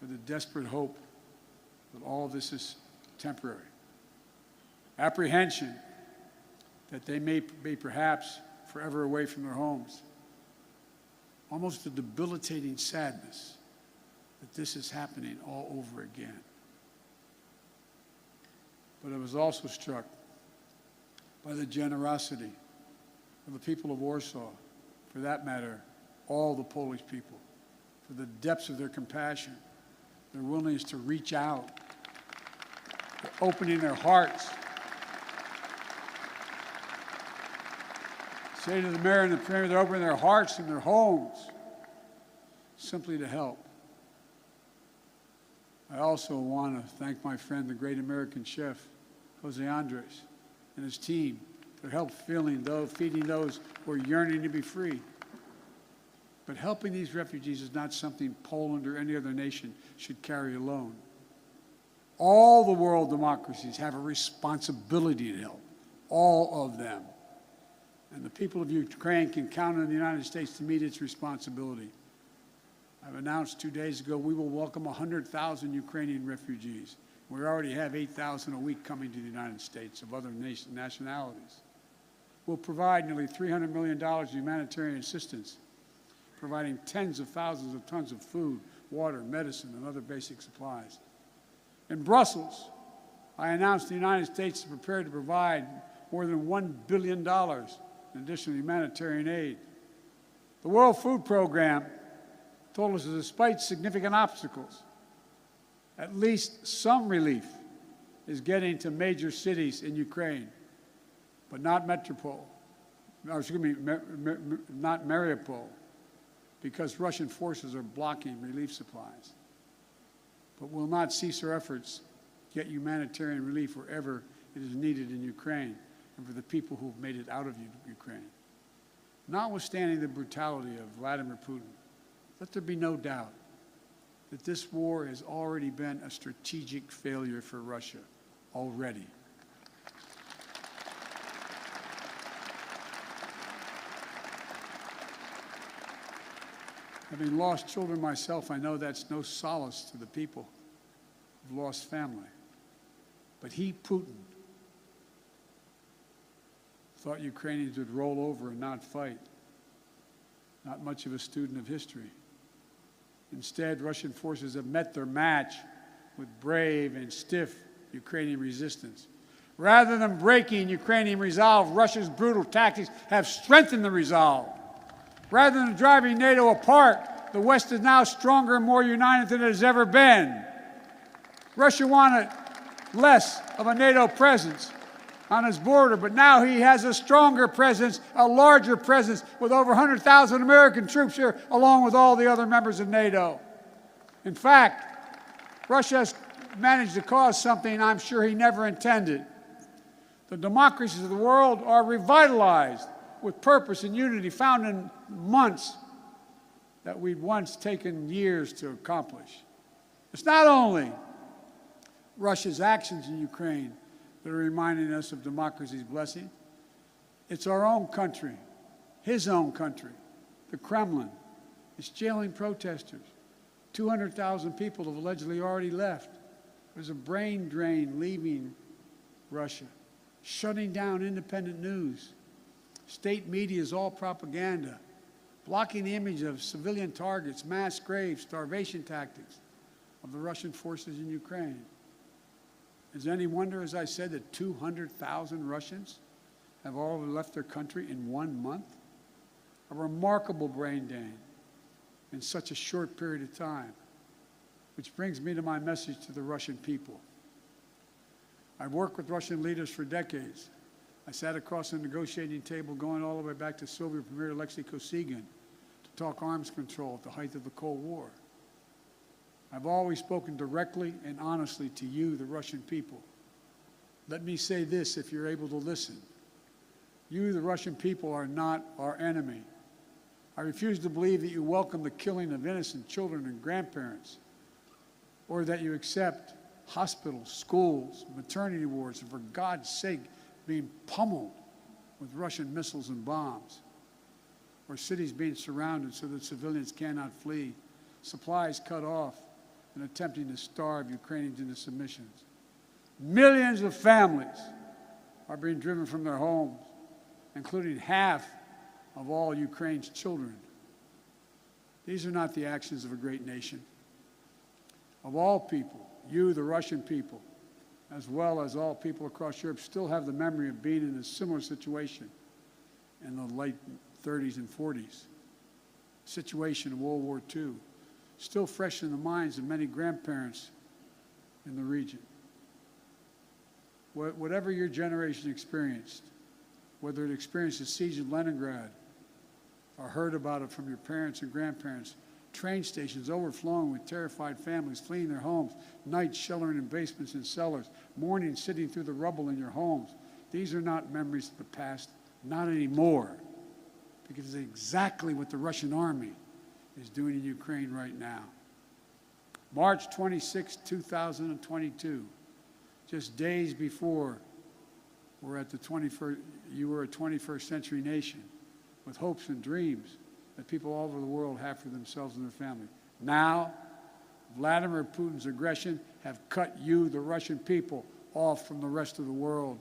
with a desperate hope that all of this is temporary. Apprehension that they may be perhaps forever away from their homes. Almost a debilitating sadness that this is happening all over again. But I was also struck by the generosity of the people of Warsaw, for that matter, all the Polish people, for the depths of their compassion, their willingness to reach out, for opening their hearts. Say to the mayor and the premier, they're opening their hearts and their homes simply to help. I also want to thank my friend, the great American chef, Jose Andres, and his team for help feeding those who are yearning to be free. But helping these refugees is not something Poland or any other nation should carry alone. All the world democracies have a responsibility to help, all of them. And the people of Ukraine can count on the United States to meet its responsibility. I've announced 2 days ago we will welcome 100,000 Ukrainian refugees. We already have 8,000 a week coming to the United States of other nationalities. We'll provide nearly $300 million in humanitarian assistance, providing tens of thousands of tons of food, water, medicine, and other basic supplies. In Brussels, I announced the United States is prepared to provide more than $1 billion in additional humanitarian aid. The World Food Program told us that despite significant obstacles, at least some relief is getting to major cities in Ukraine, but not Metropole, not Mariupol, because Russian forces are blocking relief supplies. But we'll not cease our efforts to get humanitarian relief wherever it is needed in Ukraine and for the people who have made it out of Ukraine. Notwithstanding the brutality of Vladimir Putin, let there be no doubt that this war has already been a strategic failure for Russia already. Having lost children myself, I know that's no solace to the people who've lost family. But he, Putin, thought Ukrainians would roll over and not fight. Not much of a student of history. Instead, Russian forces have met their match with brave and stiff Ukrainian resistance. Rather than breaking Ukrainian resolve, Russia's brutal tactics have strengthened the resolve. Rather than driving NATO apart, the West is now stronger and more united than it has ever been. Russia wanted less of a NATO presence on his border, but now he has a stronger presence, a larger presence, with over 100,000 American troops here, along with all the other members of NATO. In fact, Russia has managed to cause something I'm sure he never intended. The democracies of the world are revitalized with purpose and unity found in months that we'd once taken years to accomplish. It's not only Russia's actions in Ukraine that are reminding us of democracy's blessing. It's our own country, his own country, the Kremlin. It's jailing protesters. 200,000 people have allegedly already left. There's a brain drain leaving Russia, shutting down independent news. State media is all propaganda, blocking the image of civilian targets, mass graves, starvation tactics of the Russian forces in Ukraine. Is it any wonder, as I said, that 200,000 Russians have all left their country in 1 month? A remarkable brain drain in such a short period of time. Which brings me to my message to the Russian people. I've worked with Russian leaders for decades. I sat across the negotiating table going all the way back to Soviet Premier Alexei Kosygin to talk arms control at the height of the Cold War. I've always spoken directly and honestly to you, the Russian people. Let me say this if you're able to listen. You, the Russian people, are not our enemy. I refuse to believe that you welcome the killing of innocent children and grandparents, or that you accept hospitals, schools, maternity wards, and for God's sake, being pummeled with Russian missiles and bombs, or cities being surrounded so that civilians cannot flee, supplies cut off, and attempting to starve Ukrainians into submissions. Millions of families are being driven from their homes, including half of all Ukraine's children. These are not the actions of a great nation. Of all people, you, the Russian people, as well as all people across Europe, still have the memory of being in a similar situation in the late 30s and 40s. Situation of World War II, still fresh in the minds of many grandparents in the region. Whatever your generation experienced, whether it experienced the siege of Leningrad or heard about it from your parents and grandparents, train stations overflowing with terrified families fleeing their homes, nights sheltering in basements and cellars, mornings sitting through the rubble in your homes. These are not memories of the past, not anymore, because it's exactly what the Russian army is doing in Ukraine right now. March 26, 2022, just days before you were a 21st century nation with hopes and dreams that people all over the world have for themselves and their family. Now, Vladimir Putin's aggression have cut you, the Russian people, off from the rest of the world.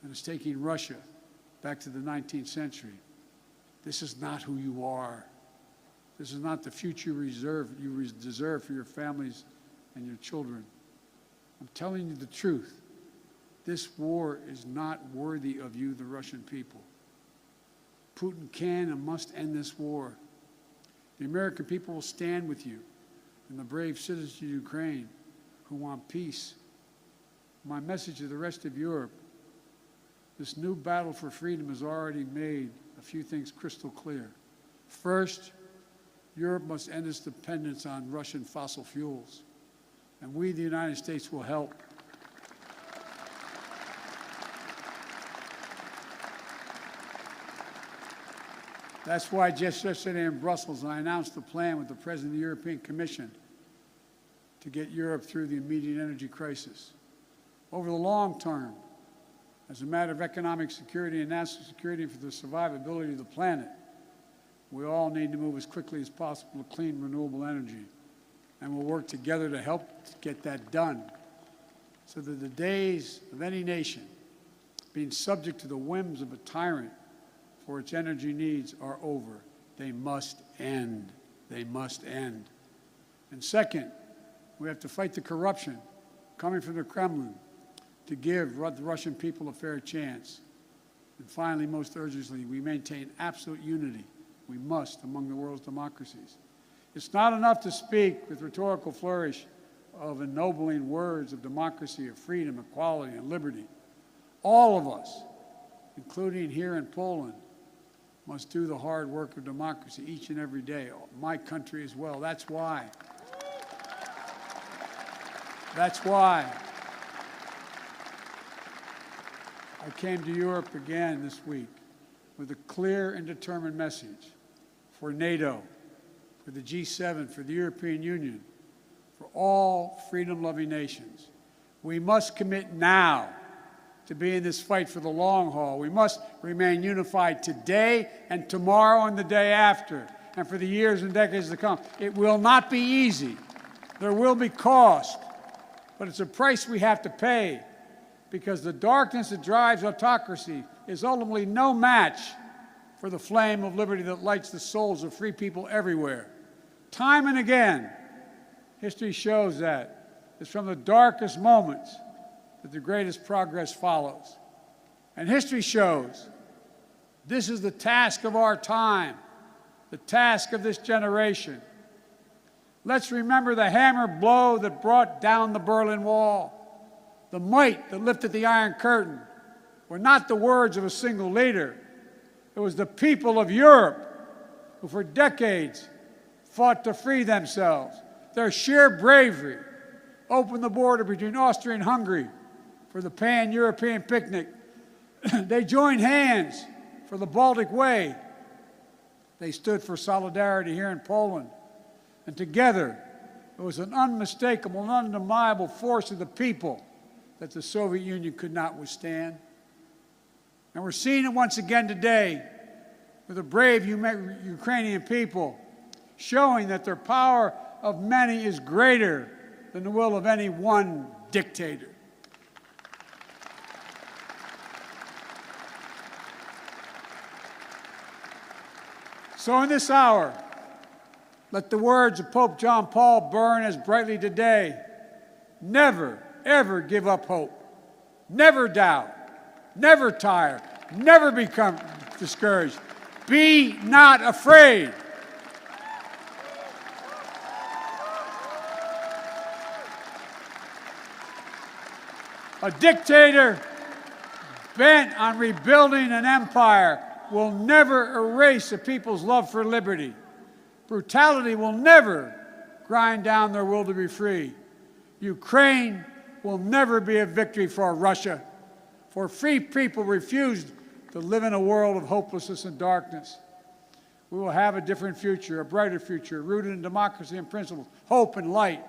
And it's taking Russia back to the 19th century. This is not who you are. This is not the future you deserve for your families and your children. I'm telling you the truth. This war is not worthy of you, the Russian people. Putin can and must end this war. The American people will stand with you and the brave citizens of Ukraine who want peace. My message to the rest of Europe: this new battle for freedom has already made a few things crystal clear. First, Europe must end its dependence on Russian fossil fuels, and we, the United States, will help. That's why just yesterday in Brussels, I announced a plan with the President of the European Commission to get Europe through the immediate energy crisis. Over the long term, as a matter of economic security and national security for the survivability of the planet, we all need to move as quickly as possible to clean, renewable energy. And we'll work together to help get that done so that the days of any nation being subject to the whims of a tyrant for its energy needs are over. They must end. They must end. And second, we have to fight the corruption coming from the Kremlin to give the Russian people a fair chance. And finally, most urgently, we maintain absolute unity. We must among the world's democracies. It's not enough to speak with rhetorical flourish of ennobling words of democracy, of freedom, equality, and liberty. All of us, including here in Poland, must do the hard work of democracy each and every day. My country as well. That's why I came to Europe again this week with a clear and determined message for NATO, for the G7, for the European Union, for all freedom-loving nations. We must commit now to be in this fight for the long haul. We must remain unified today and tomorrow and the day after, and for the years and decades to come. It will not be easy. There will be cost, but it's a price we have to pay, because the darkness that drives autocracy is ultimately no match for the flame of liberty that lights the souls of free people everywhere. Time and again, history shows that it's from the darkest moments that the greatest progress follows. And history shows this is the task of our time, the task of this generation. Let's remember the hammer blow that brought down the Berlin Wall. The might that lifted the Iron Curtain were not the words of a single leader. It was the people of Europe who for decades fought to free themselves. Their sheer bravery opened the border between Austria and Hungary for the pan-European picnic. They joined hands for the Baltic Way. They stood for solidarity here in Poland. And together, it was an unmistakable and undeniable force of the people that the Soviet Union could not withstand. And we're seeing it once again today with the brave Ukrainian people showing that the power of many is greater than the will of any one dictator. So in this hour, let the words of Pope John Paul burn as brightly today. Never, ever give up hope. Never doubt. Never tire. Never become discouraged. Be not afraid. A dictator bent on rebuilding an empire will never erase a people's love for liberty. Brutality will never grind down their will to be free. Ukraine will never be a victory for Russia, for free people refused to live in a world of hopelessness and darkness. We will have a different future, a brighter future, rooted in democracy and principles, hope and light,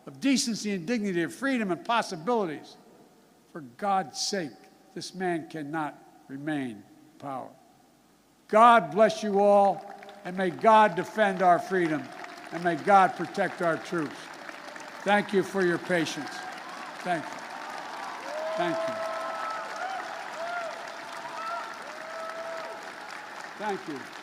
of decency and dignity, of freedom and possibilities. For God's sake, this man cannot remain in power. God bless you all, and may God defend our freedom, and may God protect our troops. Thank you for your patience. Thank you. Thank you. Thank you.